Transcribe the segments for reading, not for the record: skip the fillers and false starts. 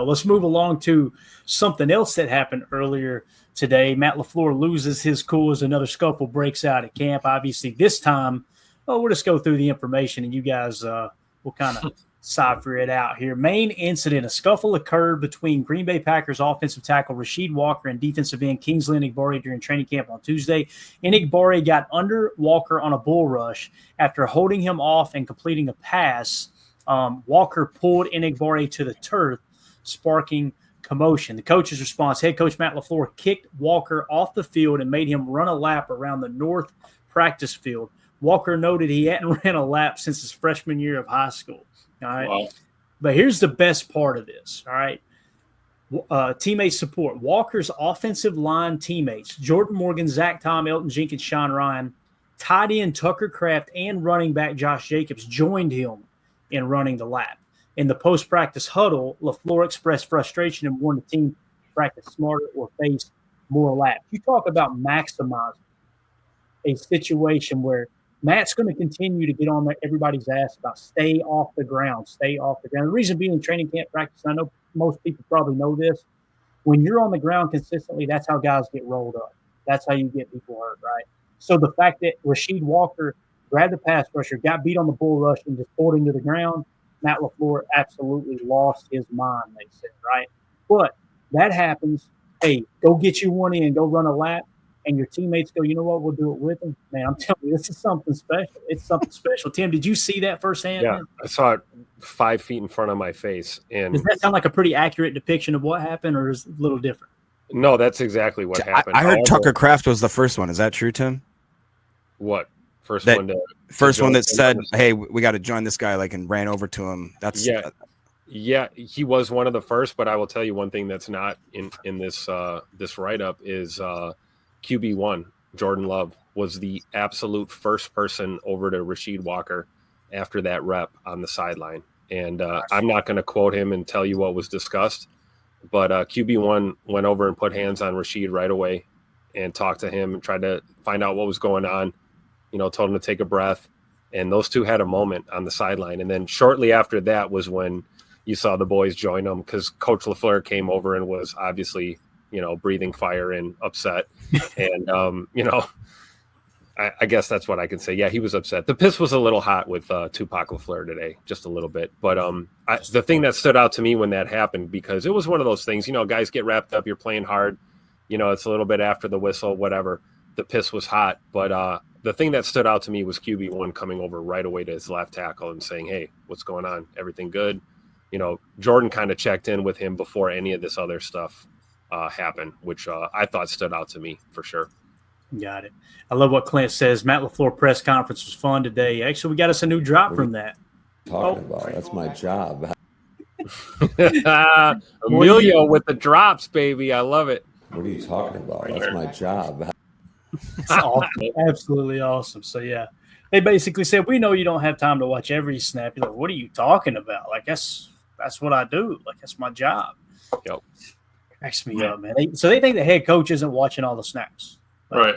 Let's move along to something else that happened earlier today. Matt LaFleur loses his cool as another scuffle breaks out at camp. Obviously, this time, we'll just go through the information and you guys will kind of cipher it out here. Main incident, a scuffle occurred between Green Bay Packers offensive tackle Rasheed Walker and defensive end Kingsley Enigbare during training camp on Tuesday. Enigbare got under Walker on a bull rush. After holding him off and completing a pass, Walker pulled Enigbare to the turf, sparking commotion. The coach's response, head coach Matt LaFleur kicked Walker off the field and made him run a lap around the north practice field. Walker noted he hadn't ran a lap since his freshman year of high school. All right. Wow. But here's the best part of this. All right. Teammate support. Walker's offensive line teammates, Jordan Morgan, Zach Tom, Elton Jenkins, Sean Ryan, tight end Tucker Kraft, and running back Josh Jacobs joined him in running the lap. In the post-practice huddle, LaFleur expressed frustration and warned the team to practice smarter or face more laps. You talk about maximizing a situation where Matt's going to continue to get on everybody's ass about stay off the ground. The reason being in training camp practice, I know most people probably know this, when you're on the ground consistently, that's how guys get rolled up. That's how you get people hurt, right? So the fact that Rasheed Walker grabbed the pass rusher, got beat on the bull rush, and just pulled him to the ground, Matt LaFleur absolutely lost his mind, they said, right? But that happens. Hey, go get you one in, go run a lap, and your teammates go, you know what, we'll do it with them. Man, I'm telling you, this is something special. It's something special. Tim, did you see that firsthand? Yeah, I saw it 5 feet in front of my face. And does that sound like a pretty accurate depiction of what happened, or is it a little different? No, that's exactly what happened. I heard Tucker Kraft was the first one. Is that true, Tim? What? First one that said, "Hey, we got to join this guy," and ran over to him. That's yeah. He was one of the first, but I will tell you one thing that's not in this this write up is QB1 Jordan Love was the absolute first person over to Rasheed Walker after that rep on the sideline, and I'm not going to quote him and tell you what was discussed, but QB1 went over and put hands on Rasheed right away and talked to him and tried to find out what was going on. Told him to take a breath, and those two had a moment on the sideline. And then shortly after that was when you saw the boys join them, because Coach LaFleur came over and was obviously, breathing fire and upset. And, I guess that's what I can say. Yeah, he was upset. The piss was a little hot with Tupac LaFleur today, just a little bit. But the thing that stood out to me when that happened, because it was one of those things, guys get wrapped up, you're playing hard, it's a little bit after the whistle, whatever. The piss was hot, but the thing that stood out to me was QB1 coming over right away to his left tackle and saying, "Hey, what's going on? Everything good?" Jordan kind of checked in with him before any of this other stuff happened, which I thought stood out to me for sure. Got it. I love what Clint says. Matt LaFleur press conference was fun today. Actually, we got us a new drop from that. Talking about that's my job. Emilio with the drops, baby. I love it. What are you talking about? That's my job. It's awesome. Absolutely awesome. So, yeah, they basically said, we know you don't have time to watch every snap. You're like, what are you talking about? That's what I do. That's my job. Yep. Cracks me up, man. So they think the head coach isn't watching all the snaps. Right.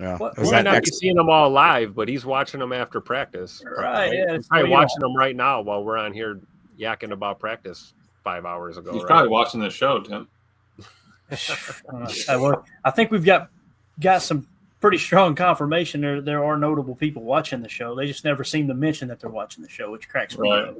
Yeah. He might not be seeing them all live, but he's watching them after practice. Right. Yeah. He's probably watching them right now while we're on here yakking about practice 5 hours ago. He's probably watching the show, Tim. I think we've got some pretty strong confirmation there are notable people watching the show. They just never seem to mention that they're watching the show, which cracks me up.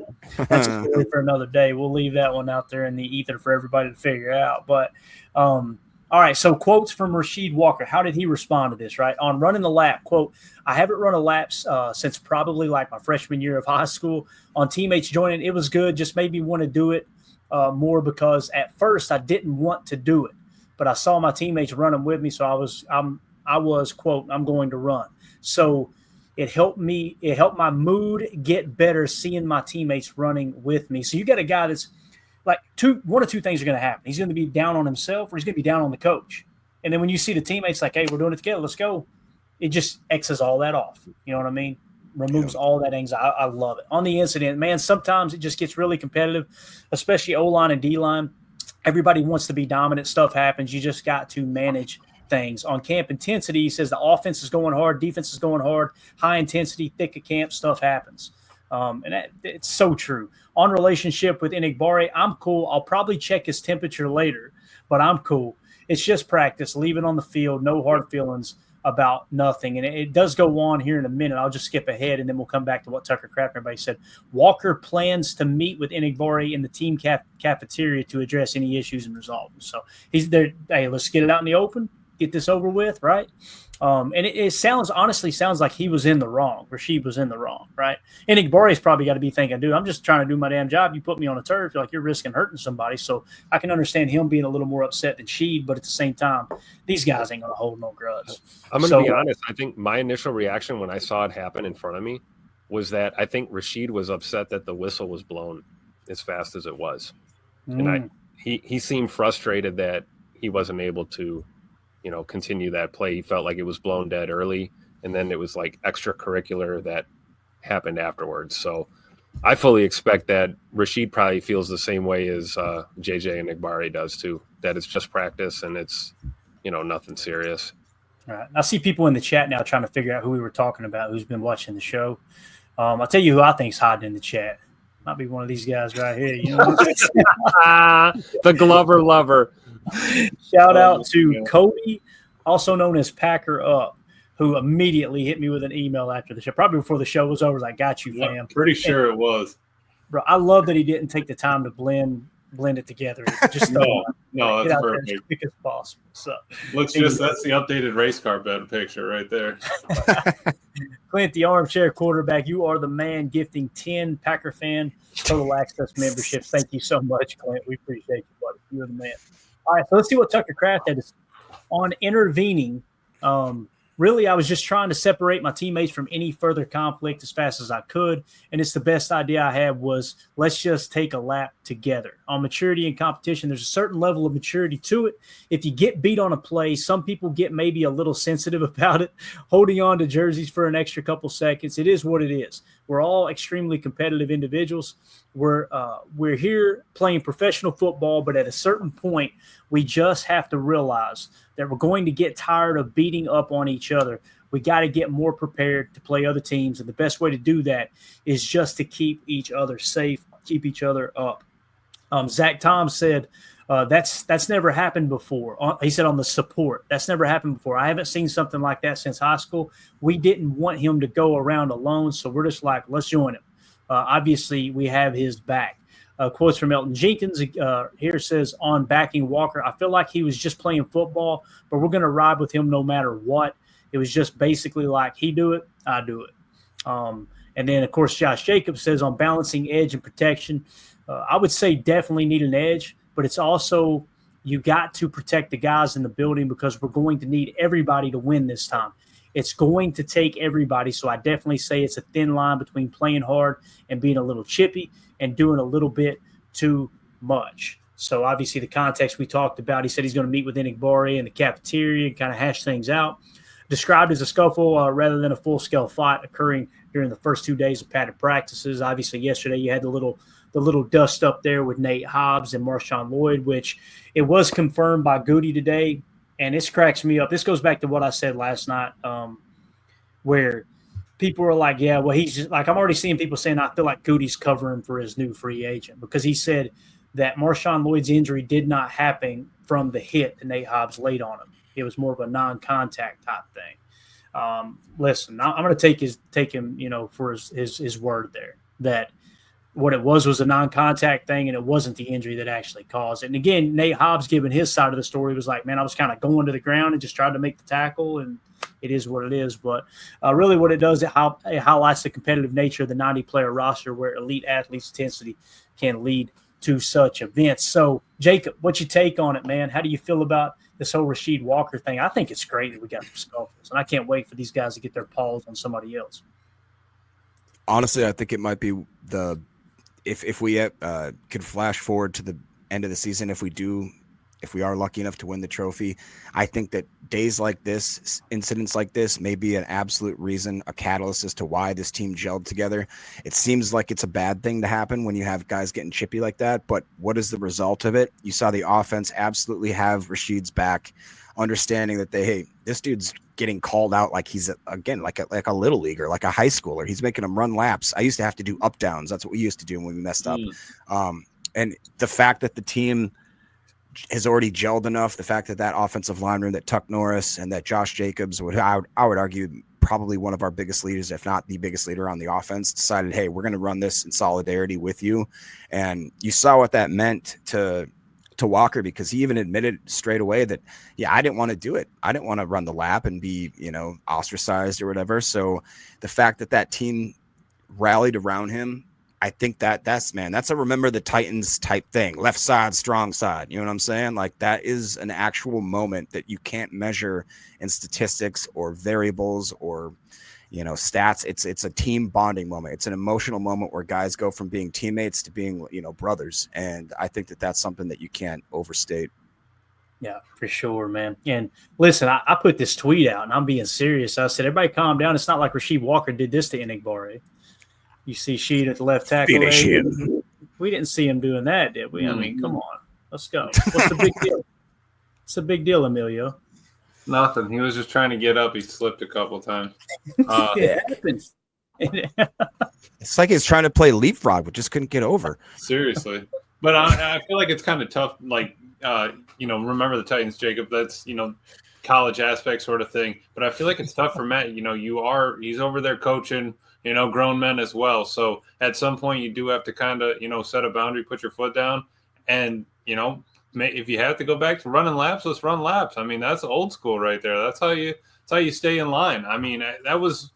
That's a story for another day. We'll leave that one out there in the ether for everybody to figure out. But all right, so quotes from Rasheed Walker. How did he respond to this, right? On running the lap, quote, "I haven't run a lap since probably my freshman year of high school. On teammates joining, it was good, just made me want to do it more because at first I didn't want to do it. But I saw my teammates running with me, so I was, quote, I'm going to run. So it helped my mood get better seeing my teammates running with me." So you got a guy that's one of two things are going to happen. He's going to be down on himself or he's going to be down on the coach. And then when you see the teammates hey, we're doing it together, let's go, it just X's all that off. You know what I mean? Removes all that anxiety. I love it. On the incident, man, sometimes it just gets really competitive, especially O-line and D-line. Everybody wants to be dominant. Stuff happens. You just got to manage things. On camp intensity, he says the offense is going hard, defense is going hard, high intensity, thick of camp, stuff happens. And it's so true. On relationship with Enigbare, I'm cool. I'll probably check his temperature later, but I'm cool. It's just practice. Leave it on the field. No hard feelings about nothing. And it does go on here in a minute. I'll just skip ahead, and then we'll come back to what Tucker Kraft everybody said. Walker plans to meet with Enigbare in the team cafeteria to address any issues and resolve them. So he's there. Hey, let's get it out in the open. Get this over with, right? And it honestly sounds like he was in the wrong. Rasheed was in the wrong, right? And Igbare's probably got to be thinking, dude, I'm just trying to do my damn job. You put me on a turf, like you're risking hurting somebody. So I can understand him being a little more upset than Sheed, but at the same time, these guys ain't going to hold no grudge. I'm going to be honest. I think my initial reaction when I saw it happen in front of me was that I think Rasheed was upset that the whistle was blown as fast as it was. And he seemed frustrated that he wasn't able to continue that play. He felt like it was blown dead early, and then it was like extracurricular that happened afterwards. So I fully expect that Rasheed probably feels the same way as JJ Enigbare does too, that it's just practice and it's, nothing serious. All right. I see people in the chat now trying to figure out who we were talking about, who's been watching the show. I'll tell you who I think's hiding in the chat. Might be one of these guys right here. The Glover lover. Shout out to Cody, also known as Packer Up, who immediately hit me with an email after the show, probably before the show was over. I got you, fam. Pretty sure it was. Bro, I love that he didn't take the time to blend it together. Just no, that's perfect. As quick as possible. So that's the updated race car bed picture right there. Clint, the armchair quarterback, you are the man, gifting 10 Packer fan total access memberships. Thank you so much, Clint. We appreciate you, buddy. You're the man. All right, so let's see what Tucker Kraft had on intervening. Really, I was just trying to separate my teammates from any further conflict as fast as I could. And it's the best idea I had was let's just take a lap together. On maturity and competition, there's a certain level of maturity to it. If you get beat on a play, some people get maybe a little sensitive about it, holding on to jerseys for an extra couple seconds. It is what it is. We're all extremely competitive individuals. We're here playing professional football, but at a certain point, we just have to realize that we're going to get tired of beating up on each other. We got to get more prepared to play other teams, and the best way to do that is just to keep each other safe, keep each other up. Zach Tom said that's never happened before. He said on the support, that's never happened before. I haven't seen something like that since high school. We didn't want him to go around alone, so we're just like, let's join him. Obviously, we have his back. Quotes from Elton Jenkins here says, on backing Walker, I feel like he was just playing football, but we're going to ride with him no matter what. It was just basically like, he do it, I do it. And then, of course, Josh Jacobs says, on balancing edge and protection, I would say definitely need an edge, but it's also you got to protect the guys in the building because we're going to need everybody to win this time. It's going to take everybody. So I definitely say it's a thin line between playing hard and being a little chippy and doing a little bit too much. So obviously the context we talked about, he said he's going to meet with Enigbare in the cafeteria and kind of hash things out. Described as a scuffle rather than a full-scale fight occurring during the first 2 days of padded practices. Obviously yesterday you had the little dust up there with Nate Hobbs and Marshawn Lloyd, which it was confirmed by Goody today. And this cracks me up. This goes back to what I said last night, where people are like, yeah, well, he's just like, I'm already seeing people saying, I feel like Goody's covering for his new free agent because he said that Marshawn Lloyd's injury did not happen from the hit that Nate Hobbs laid on him. It was more of a non-contact type thing. Listen, I'm going to take him, for his word there that what it was a non-contact thing, and it wasn't the injury that actually caused it. And again, Nate Hobbs giving his side of the story was like, man, I was kind of going to the ground and just tried to make the tackle, and it is what it is. But really what it does, it highlights the competitive nature of the 90-player roster where elite athletes' intensity can lead to such events. So, Jacob, what's your take on it, man? How do you feel about this whole Rasheed Walker thing? I think it's great that we got some Scuffles, and I can't wait for these guys to get their paws on somebody else. Honestly, I think it might be if we could flash forward to the end of the season, if we do if we are lucky enough to win the trophy, I think that days like this, incidents like this, may be an absolute reason, a catalyst as to why this team gelled together. It seems like it's a bad thing to happen when you have guys getting chippy like that, but what is the result of it? You saw the offense absolutely have Rasheed's back, understanding that this dude's getting called out like he's again like a little leaguer, like a high schooler. He's making them run laps. I used to have to do up downs. That's what we used to do when we messed up. And the fact that the team has already gelled enough, the fact that that offensive line room, that Tuck Norris and that Josh Jacobs, I would argue probably one of our biggest leaders, if not the biggest leader on the offense, decided, hey, we're going to run this in solidarity with you. And you saw what that meant to Walker, because he even admitted straight away that, yeah, I didn't want to do it. I didn't want to run the lap and be, ostracized or whatever. So the fact that that team rallied around him, I think that's a remember the Titans type thing. Left side, strong side. You know what I'm saying? Like, that is an actual moment that you can't measure in statistics or variables or, stats. It's a team bonding moment. It's an emotional moment where guys go from being teammates to being, brothers. And I think that that's something that you can't overstate. Yeah, for sure, man. And listen, I put this tweet out, and I'm being serious. I said, everybody calm down. It's not like Rasheed Walker did this to Enigbare. You see Sheed at the left tackle. We didn't see him doing that, did we? I mean, come on. Let's go. What's the big deal? What's the big deal, Emilio? Nothing. He was just trying to get up. He slipped a couple times. It happens. It's like he's trying to play leapfrog, but just couldn't get over. Seriously. But I feel like it's kind of tough. Like, remember the Titans, Jacob. That's, college aspect sort of thing. But I feel like it's tough for Matt. He's over there coaching, grown men as well. So at some point you do have to kind of, set a boundary, put your foot down. And, if you have to go back to running laps, let's run laps. I mean, that's old school right there. That's how you stay in line. I mean, that was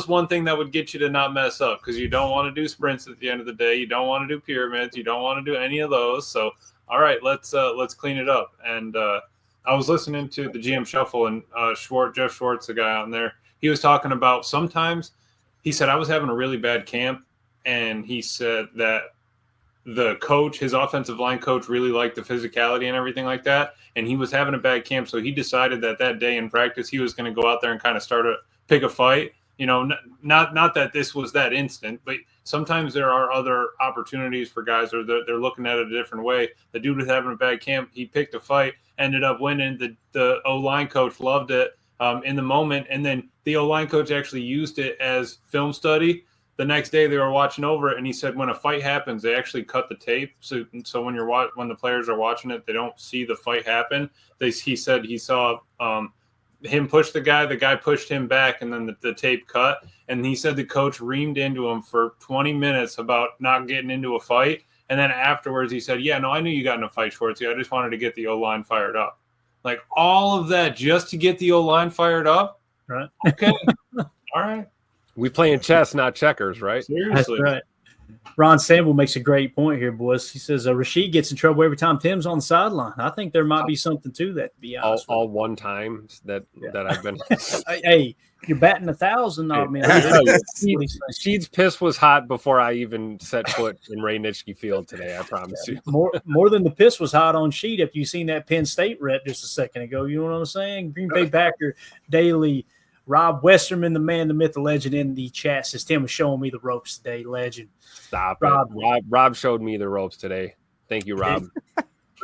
one thing that would get you to not mess up, because you don't want to do sprints at the end of the day. You don't want to do pyramids. You don't want to do any of those. So, all right, let's clean it up. And I was listening to the GM Shuffle, and Jeff Schwartz, the guy out there, he was talking about sometimes he said, I was having a really bad camp, and he said that the coach, his offensive line coach, really liked the physicality and everything like that, and he was having a bad camp, so he decided that day in practice he was going to go out there and kind of pick a fight. Not that this was that instant, but sometimes there are other opportunities for guys, or they're looking at it a different way. The dude was having a bad camp. He picked a fight, ended up winning. The O-line coach loved it in the moment, and then the O-line coach actually used it as film study. The next day they were watching over it, and he said when a fight happens, they actually cut the tape. So when the players are watching it, they don't see the fight happen. He said he saw him push the guy pushed him back, and then the tape cut. And he said the coach reamed into him for 20 minutes about not getting into a fight. And then afterwards he said, yeah, no, I knew you got in a fight, Schwartzy. I just wanted to get the O-line fired up. Like, all of that just to get the O-line fired up? Right. Okay. All right. We playing chess, not checkers, right? Seriously. That's right. Ron Sample makes a great point here, boys. He says Rasheed gets in trouble every time Tim's on the sideline. I think there might be something to that, to be honest. All one time that I've been. Hey, you're batting 1,000. I mean, Sheed's piss was hot before I even set foot in Ray Nitschke Field today. I promise you. More than the piss was hot on Sheed. If you seen that Penn State rep just a second ago, you know what I'm saying? Green Bay Packer Daily. Rob Westerman, the man, the myth, the legend, in the chat says Tim was showing me the ropes today. Legend. Stop it. Rob showed me the ropes today. Thank you, Rob.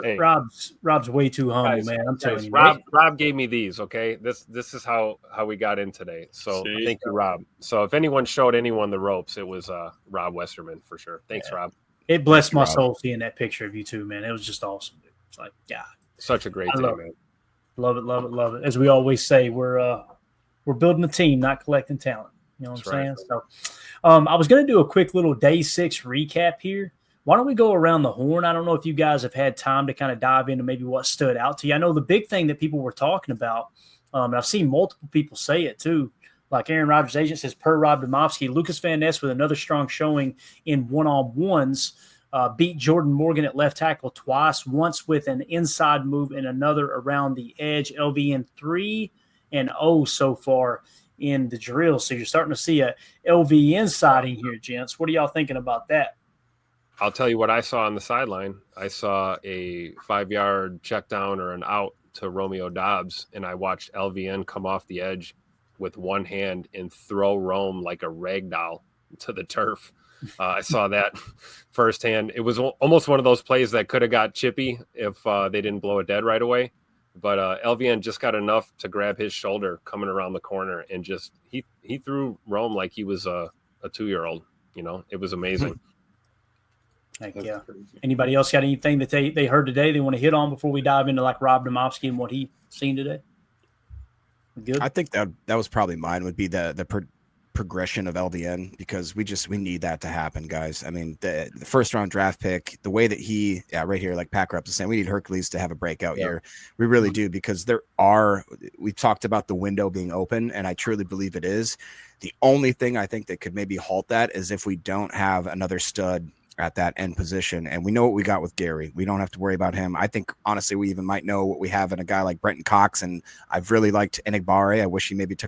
Hey. Rob's way too humble, man. I'm telling you. Rob gave me these. Okay, this is how we got in today. So thank you, Rob. So if anyone showed anyone the ropes, it was Rob Westerman for sure. Thanks, Rob. It blessed my soul seeing that picture of you too, man. It was just awesome. It's like, God, such a great day, man. Love it. As we always say, we're building a team, not collecting talent. You know what I'm saying? Right. So I was going to do a quick little day 6 recap here. Why don't we go around the horn? I don't know if you guys have had time to kind of dive into maybe what stood out to you. I know the big thing that people were talking about, and I've seen multiple people say it too, like Aaron Rodgers' agent says, per Rob Domofsky, Lucas Van Ness with another strong showing in one-on-ones, beat Jordan Morgan at left tackle twice, once with an inside move and another around the edge. LVN 3-0 so far in the drill. So you're starting to see a LVN sighting here, gents. What are y'all thinking about that? I'll tell you what I saw on the sideline. I saw a 5-yard check down or an out to Romeo Dobbs, and I watched LVN come off the edge with one hand and throw Rome like a rag doll to the turf. I saw that firsthand. It was almost one of those plays that could have got chippy if they didn't blow it dead right away. But LVN just got enough to grab his shoulder coming around the corner, and just he threw Rome like he was a 2-year-old. You know, it was amazing. Heck yeah. Anybody else got anything that they heard today they want to hit on before we dive into like Rob Domofsky and what he seen today? Good. I think that was probably mine. Would be the progression of LVN, because we need that to happen, guys. I mean, the first round draft pick, the way that he right here, like Packer up is saying, we need Hercules to have a breakout year. We really do, because we talked about the window being open, and I truly believe it is. The only thing I think that could maybe halt that is if we don't have another stud at that end position. And we know what we got with Gary. We don't have to worry about him. I think, honestly, we even might know what we have in a guy like Brenton Cox. And I've really liked Enigbare. I wish he maybe took